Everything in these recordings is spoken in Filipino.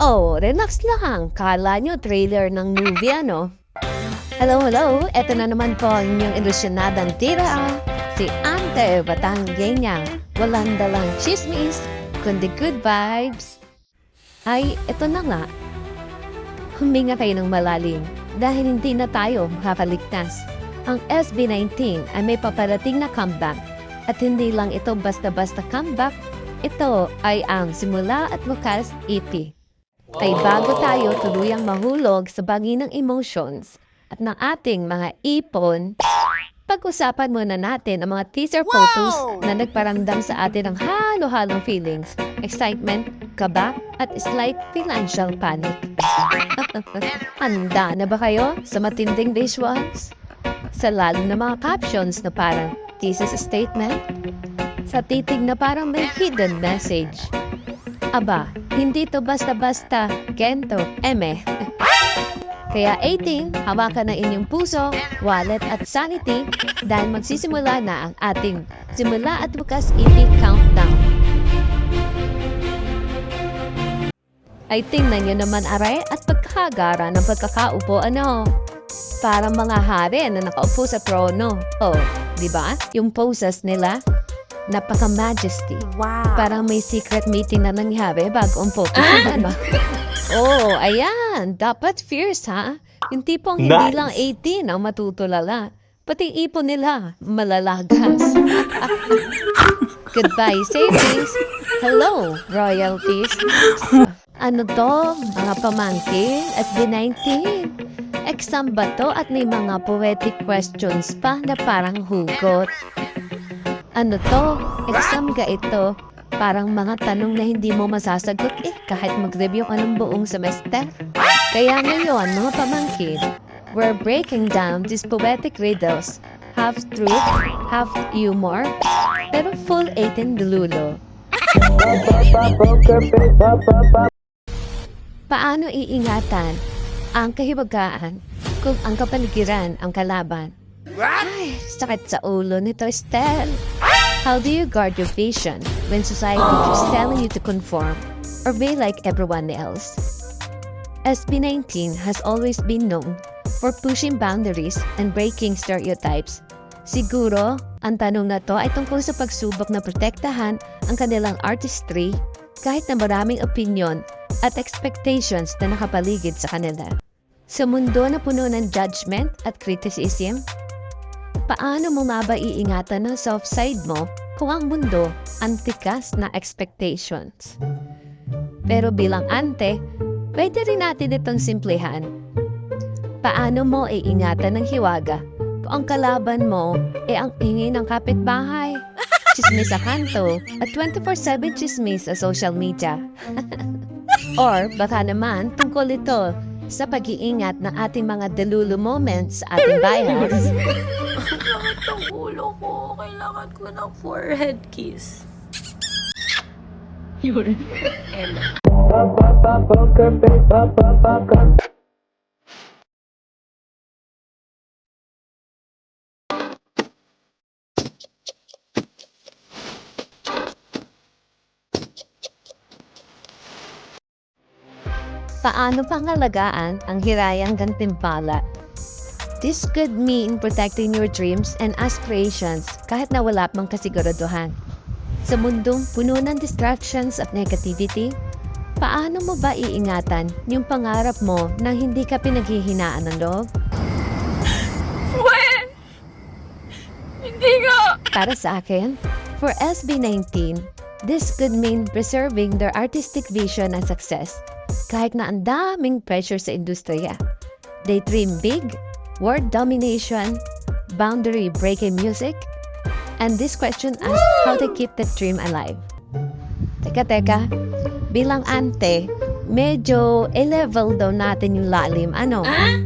Oh, relax lang. Kala nyo trailer ng movie, ano? Hello. Eto na naman po ang inyong ilusyonadang tira. Si Ante Batangueña. Walang dalang chismis, kundi good vibes. Ay, eto na nga. Huminga kayo ng malalim dahil hindi na tayo makapaligtas. Ang SB19 ay may paparating na comeback. At hindi lang ito basta-basta comeback, ito ay ang Simula at Wakas EP. Ay bago tayo tuluyang mahulog sa bagi ng emotions at ng ating mga ipon, pag-usapan muna natin ang mga teaser photos na nagparamdam sa atin ng halo-halong feelings, excitement, kaba, at slight financial panic. Handa na ba kayo sa matinding visuals? Sa lalo na mga captions na parang thesis statement? Sa titig na parang may hidden message? Aba, hindi to basta-basta, kento, eme. Kaya 18, hawakan na inyong puso, wallet at sanity dahil magsisimula na ang ating Simula at Wakas EP Countdown. Ay tingnan nyo naman aray at pagkagara ng pagkakaupo Parang mga hari na nakaupo sa trono. Oh, di ba? Yung poses nila, napaka-majesty. Wow. Parang may secret meeting na nangyari bago ang photo. Oh, ayan. Dapat fierce, ha? Yung tipong hindi lang 18 ang matutulala. Pati ipon nila, malalagas. Goodbye, savings. Hello, royalties. Ano to? Mga pamangkin at B19. Exam ba to at may mga poetic questions pa na parang hugot? Ano to? Exam ga ito? Parang mga tanong na hindi mo masasagot kahit mag-review ka ng buong semester. Kaya ngayon mga pamangkin, we're breaking down these poetic riddles. Half truth, half humor, pero full 18 dululo. Paano iingatan ang kahiwagaan kung ang kapaligiran ang kalaban? Ay, sakit sa ulo nito, Estelle. How do you guard your vision when society keeps telling you to conform or be like everyone else? SB19 has always been known for pushing boundaries and breaking stereotypes. Siguro, ang tanong na to ay tungkol sa pagsubok na protektahan ang kanilang artistry kahit na maraming opinion at expectations na nakapaligid sa kanila. Sa mundo na puno ng judgment at criticism, paano mo mabaiingatan ang soft side mo kung ang mundo antikas na expectations? Pero bilang ante, pwede rin natin itong simplihan. Paano mo iingatan ng hiwaga kung ang kalaban mo ang ingay ng kapitbahay, chismis sa kanto, at 24/7 chismis sa social media? Or baka naman tungkol ito sa pag-iingat ng ating mga delulu moments sa ating bias. Sakit ang ulo ko. Kailangan ko ng forehead kiss. Yun. Paano pangalagaan ang hirayang gantimpala? This could mean protecting your dreams and aspirations kahit na wala pang kasiguraduhan. Sa mundong puno ng distractions at negativity, paano mo ba iingatan yung pangarap mo nang hindi ka pinaghihinaan ng loob? When? Hindi nga. Para sa akin, for SB19, this could mean preserving their artistic vision and success kahit na ang daming pressure sa industriya. They dream big, world domination, boundary-breaking music, and this question asks how they keep that dream alive. Teka, bilang ante, medyo level daw natin yung lalim.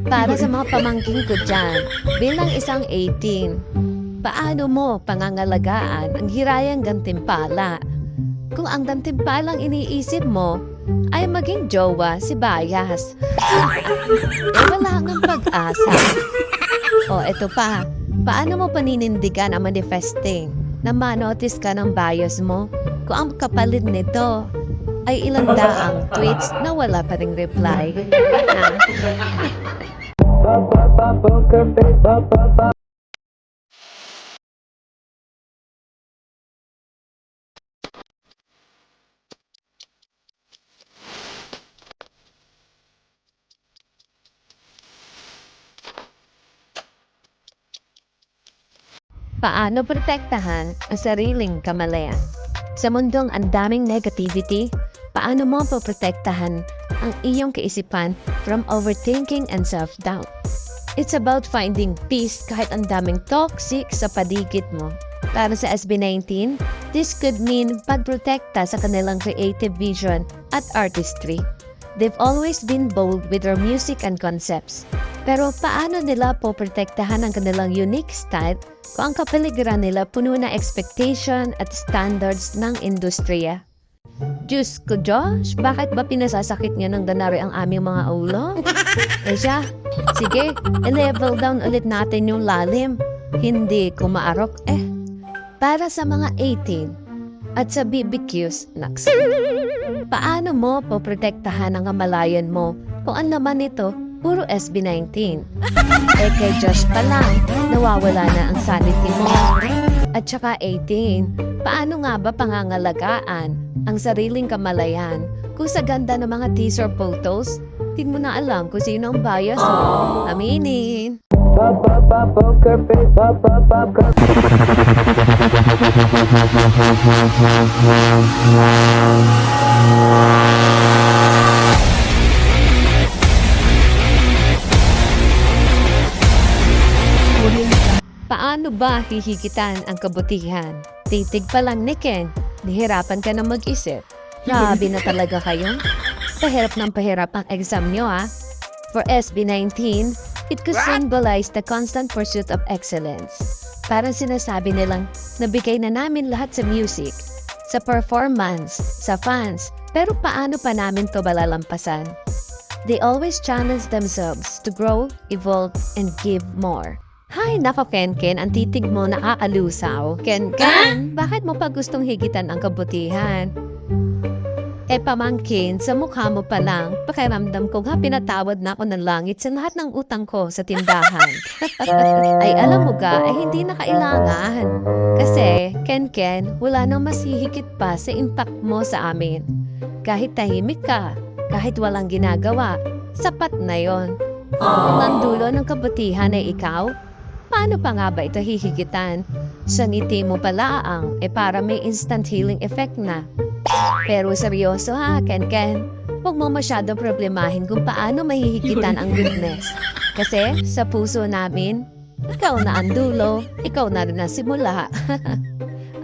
Para sa mga pamangkin ko dyan, bilang isang 18, paano mo pangangalagaan ang hirayang gantimpala? Kung ang gantimpalang iniisip mo ay maging jowa si Bias. Wala kang pag-asa. Eto pa. Paano mo paninindigan ang manifesting na manotice ka ng bias mo kung ang kapalit nito ay ilang daang tweets na wala pa ring reply. Paano protektahan ang sariling kamalayan? Sa mundong ang daming negativity, paano mo poprotektahan ang iyong kaisipan from overthinking and self-doubt? It's about finding peace kahit ang daming toxic sa paligid mo. Para sa SB19, this could mean pagprotekta sa kanilang creative vision at artistry. They've always been bold with their music and concepts. Pero paano nila poprotektahan ang kanilang unique style kung ang kapaligiran nila puno na expectation at standards ng industriya? Diyos ko, Josh, bakit ba pinasasakit niya ng danari ang aming mga ulo? Siya, sige, i-level down ulit natin yung lalim. Hindi ko maarok Para sa mga 18 at sa BBQs, naks. Paano mo poprotektahan ang kamalayan mo kung ang laman nito puro SB19? Kay Josh pa lang, nawawala na ang sanity mo. At saka 18, paano nga ba pangangalagaan ang sariling kamalayan kung sa ganda ng mga teaser photos, di mo na alam kung sino ang bias mo? Aminin! Paano ba hihigitan ang kabutihan? Titig pa lang ni Ken, nahirapan ka na mag-isip. Grabe na talaga kayo. Pahirap ng pahirap ang exam nyo For SB19, it could symbolize the constant pursuit of excellence. Parang sinasabi nilang, nabigay na namin lahat sa music, sa performance, sa fans, pero paano pa namin to malalampasan? They always challenge themselves to grow, evolve, and give more. Hay, nako Ken, ang titig mo nakakalusaw. Ken, bakit mo pa gustong higitan ang kabutihan? Pamangkin, sa mukha mo pa lang, pakiramdam ko nga pinatawad na ako ng langit sa lahat ng utang ko sa tindahan. Ay alam mo ga, hindi na kailangan. Kasi, Ken, wala nang mas hihigit pa sa impact mo sa amin. Kahit tahimik ka, kahit walang ginagawa, sapat na yon. Kung ang dulo ng kabutihan ay ikaw, paano pa nga ba ito hihigitan? Sa ngiti mo pala para may instant healing effect na. Pero seryoso Ken, huwag mo masyadong problemahin kung paano mahihigitan ang goodness. Kasi sa puso namin, ikaw na ang dulo, ikaw na rin ang simula.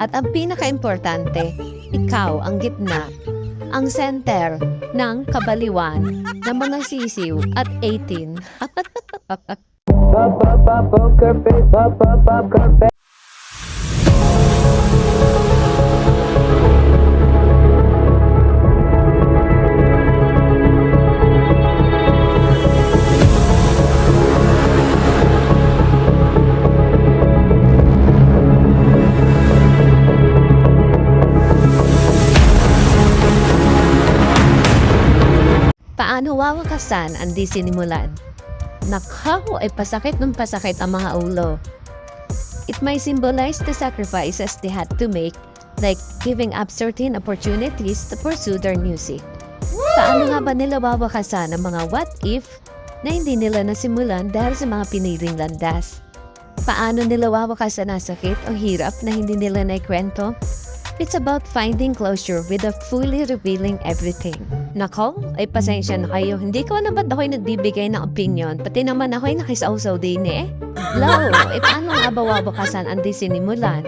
At ang pinaka-importante, ikaw ang gitna, ang center ng kabaliwan ng mga sisiw at 18. Paano wawakasan ang di sinimulan? Nakaw ay pasakit ng pasakit ang mga ulo. It may symbolize the sacrifices they had to make, like giving up certain opportunities to pursue their music. Paano nga ba nila wawakasan ang mga what if na hindi nila nasimulan dahil sa mga piniling landas? Paano nila wawakasan ang sakit o hirap na hindi nila naikwento? It's about finding closure without fully revealing everything. Nako, ay pasensya na kayo. Hindi ko na ba't ako'y nagbibigay ng opinion? Pati naman ako'y nakisausaw din Low, paano nga ba wawakasan ang di sinimulan?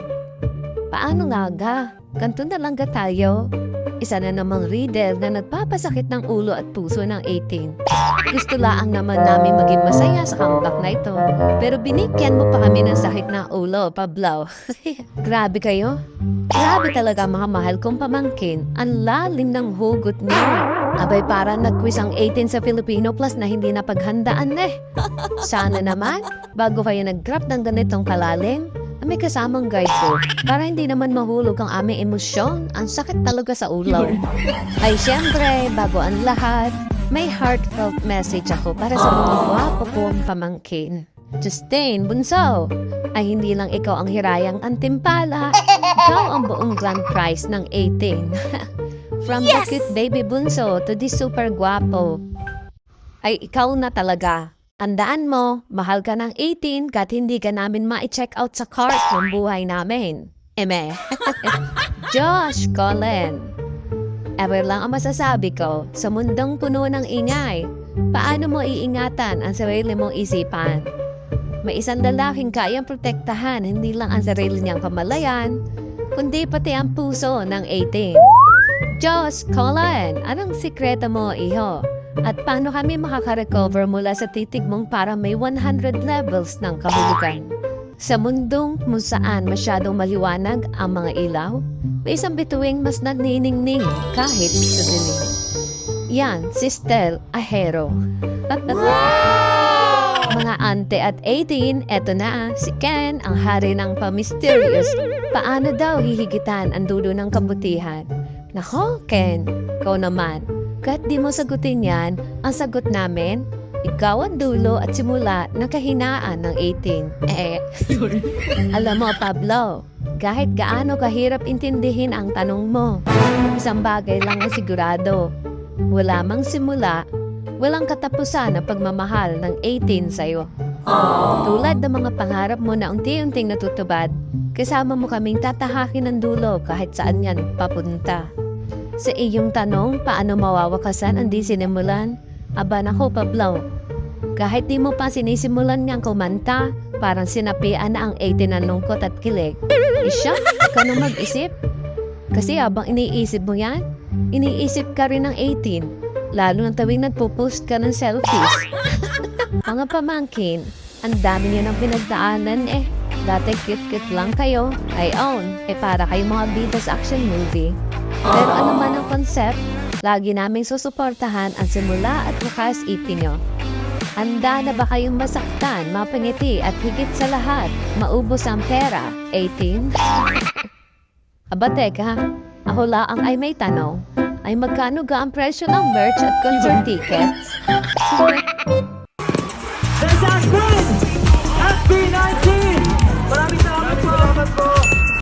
Paano nga? Ganto na lang tayo. Isa na namang reader na nagpapasakit ng ulo at puso ng 18. Gusto laang naman namin maging masaya sa comeback na ito. Pero binikyan mo pa kami ng sakit ng ulo, Pablo. Grabe kayo. Grabe talaga mga mahal kong pamangkin. Ang lalim ng hugot niya. Abay parang nag-quiz ang 18 sa Filipino Plus na hindi napaghandaan Sana naman, bago kayo nag-grab ng ganitong kalalim, may kasamang guide po para hindi naman mahulog ang aming emosyon. Ang sakit talaga sa ulo. Ay syempre, bago ang lahat, may heartfelt message ako para sa mga gwapo kong pamangkin. Justin, bunso, ay hindi lang ikaw ang hirayang antimpala. Ikaw ang buong grand prize ng 18. From the cute baby bunso to the super gwapo. Ay ikaw na talaga. Tandaan mo, mahal ka ng 18 kahit hindi ka namin ma-check out sa cart ng buhay namin. Eme. Josh, Colin. Ever lang ang masasabi ko, sa mundong puno ng ingay, paano mo iingatan ang sarili mong isipan? May isang lalaking kayang protektahan hindi lang ang sarili niyang kamalayan, kundi pati ang puso ng 18. Josh, Colin, anong sikreto mo, iho? At paano kami makaka-recover mula sa titig mong para may 100 levels ng kahulugan? Sa mundong kung saan masyadong maliwanag ang mga ilaw, may isang bituing mas naniningning kahit sa dilim. Yan, si Stel Ahero. Mga ante at 18, eto na, si Ken, ang hari ng pa-mysterious. Paano daw hihigitan ang dulo ng kabutihan? Nako, Ken, ikaw naman. Kahit di mo sagutin yan, ang sagot namin, ikaw ang dulo at simula ng kahinaan ng 18. Alam mo, Pablo, kahit gaano kahirap intindihin ang tanong mo, isang bagay lang ang sigurado. Wala mang simula, walang katapusan ang pagmamahal ng 18 sa'yo. Tulad ng mga pangarap mo na unti-unting natutubad, kasama mo kaming tatahakin ng dulo kahit saan yan papunta. Sa iyong tanong, paano mawawakasan ang di sinimulan? Aba nako, Pablo. Kahit di mo pa sinisimulan niyang kumanta, parang sinapian na ang 18 ng lungkot at kilig. Isya, ikaw na mag-isip. Kasi habang iniisip mo yan, iniisip ka rin ng 18. Lalo na tuwing nagpo-post ka ng selfies. Mga pamangkin, ang dami niyo ng pinagdaanan eh. Dati cute-cute lang kayo. Ay own, para kayong mga bida sa action movie. Pero ano man ang concept, lagi naming susuportahan ang simula at wakas ipin nyo. Handa na ba kayong masaktan, mapangiti at higit sa lahat, maubos ang pera, 18? Aba teka, ako laang ay may tanong. Ay magkano ga ang presyo ng merch at concert tickets? This has been Happy 19!